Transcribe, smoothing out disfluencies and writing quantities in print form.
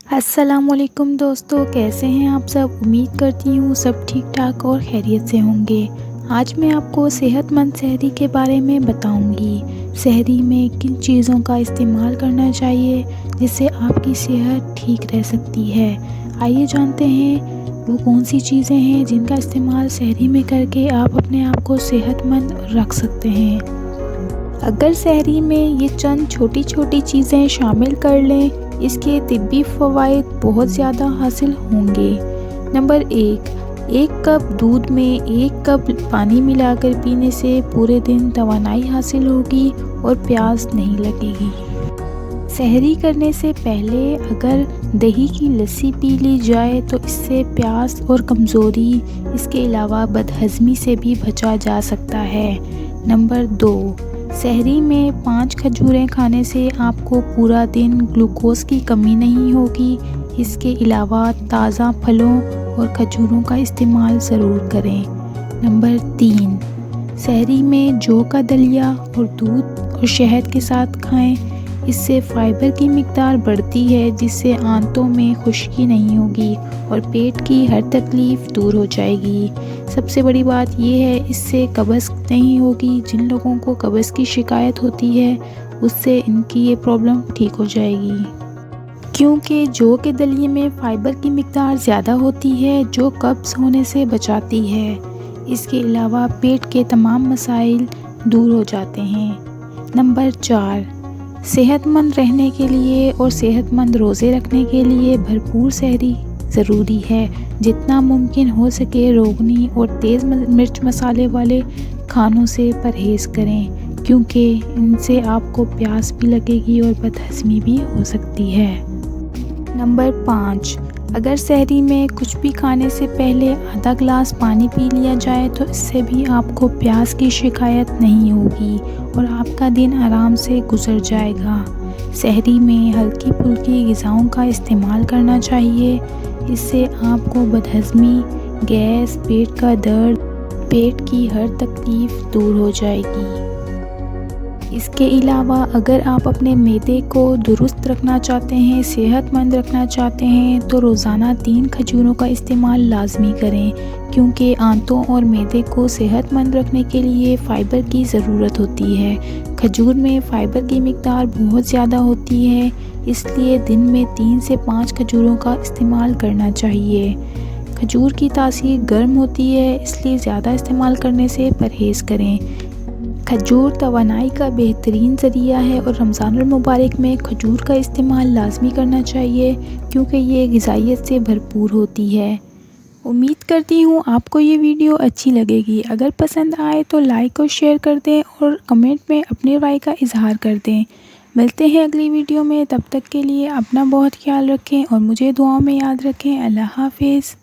السلام علیکم دوستو، کیسے ہیں آپ سب؟ امید کرتی ہوں سب ٹھیک ٹھاک اور خیریت سے ہوں گے۔ آج میں آپ کو صحت مند سحری کے بارے میں بتاؤں گی۔ سحری میں کن چیزوں کا استعمال کرنا چاہیے جس سے آپ کی صحت ٹھیک رہ سکتی ہے۔ آئیے جانتے ہیں وہ کون سی چیزیں ہیں جن کا استعمال سحری میں کر کے آپ اپنے آپ کو صحت مند رکھ سکتے ہیں۔ اگر سحری میں یہ چند چھوٹی چھوٹی چیزیں شامل کر لیں، اس کے طبی فوائد بہت زیادہ حاصل ہوں گے۔ نمبر 1، 1 کپ دودھ میں 1 کپ پانی ملا کر پینے سے پورے دن توانائی حاصل ہوگی اور پیاس نہیں لگے گی۔ سحری کرنے سے پہلے اگر دہی کی لسی پی لی جائے تو اس سے پیاس اور کمزوری، اس کے علاوہ بدہضمی سے بھی بچا جا سکتا ہے۔ نمبر 2، سحری میں 5 کھجوریں کھانے سے آپ کو پورا دن گلوکوز کی کمی نہیں ہوگی۔ اس کے علاوہ تازہ پھلوں اور کھجوروں کا استعمال ضرور کریں۔ نمبر 3، سحری میں جو کا دلیا اور دودھ اور شہد کے ساتھ کھائیں۔ اس سے فائبر کی مقدار بڑھتی ہے جس سے آنتوں میں خشکی نہیں ہوگی اور پیٹ کی ہر تکلیف دور ہو جائے گی۔ سب سے بڑی بات یہ ہے اس سے قبض نہیں ہوگی۔ جن لوگوں کو قبض کی شکایت ہوتی ہے اس سے ان کی یہ پرابلم ٹھیک ہو جائے گی، کیونکہ جو کے دلیے میں فائبر کی مقدار زیادہ ہوتی ہے جو قبض ہونے سے بچاتی ہے۔ اس کے علاوہ پیٹ کے تمام مسائل دور ہو جاتے ہیں۔ نمبر 4، صحت مند رہنے کے لیے اور صحت مند روزے رکھنے کے لیے بھرپور سحری ضروری ہے۔ جتنا ممکن ہو سکے روغنی اور تیز مرچ مسالے والے کھانوں سے پرہیز کریں، کیونکہ ان سے آپ کو پیاس بھی لگے گی اور بدہضمی بھی ہو سکتی ہے۔ نمبر 5، اگر سحری میں کچھ بھی کھانے سے پہلے آدھا گلاس پانی پی لیا جائے تو اس سے بھی آپ کو پیاس کی شکایت نہیں ہوگی اور آپ کا دن آرام سے گزر جائے گا۔ سحری میں ہلکی پھلکی غذاؤں کا استعمال کرنا چاہیے۔ اس سے آپ کو بدہضمی، گیس، پیٹ کا درد، پیٹ کی ہر تکلیف دور ہو جائے گی۔ اس کے علاوہ اگر آپ اپنے معدے کو درست رکھنا چاہتے ہیں، صحت مند رکھنا چاہتے ہیں تو روزانہ 3 کھجوروں کا استعمال لازمی کریں، کیونکہ آنتوں اور معدے کو صحت مند رکھنے کے لیے فائبر کی ضرورت ہوتی ہے۔ کھجور میں فائبر کی مقدار بہت زیادہ ہوتی ہے، اس لیے دن میں 3 سے 5 کھجوروں کا استعمال کرنا چاہیے۔ کھجور کی تاثیر گرم ہوتی ہے، اس لیے زیادہ استعمال کرنے سے پرہیز کریں۔ کھجور توانائی کا بہترین ذریعہ ہے اور رمضان المبارک میں کھجور کا استعمال لازمی کرنا چاہیے، کیونکہ یہ غذائیت سے بھرپور ہوتی ہے۔ امید کرتی ہوں آپ کو یہ ویڈیو اچھی لگے گی۔ اگر پسند آئے تو لائک اور شیئر کر دیں اور کمنٹ میں اپنی رائے کا اظہار کر دیں۔ ملتے ہیں اگلی ویڈیو میں، تب تک کے لیے اپنا بہت خیال رکھیں اور مجھے دعاؤں میں یاد رکھیں۔ اللہ حافظ۔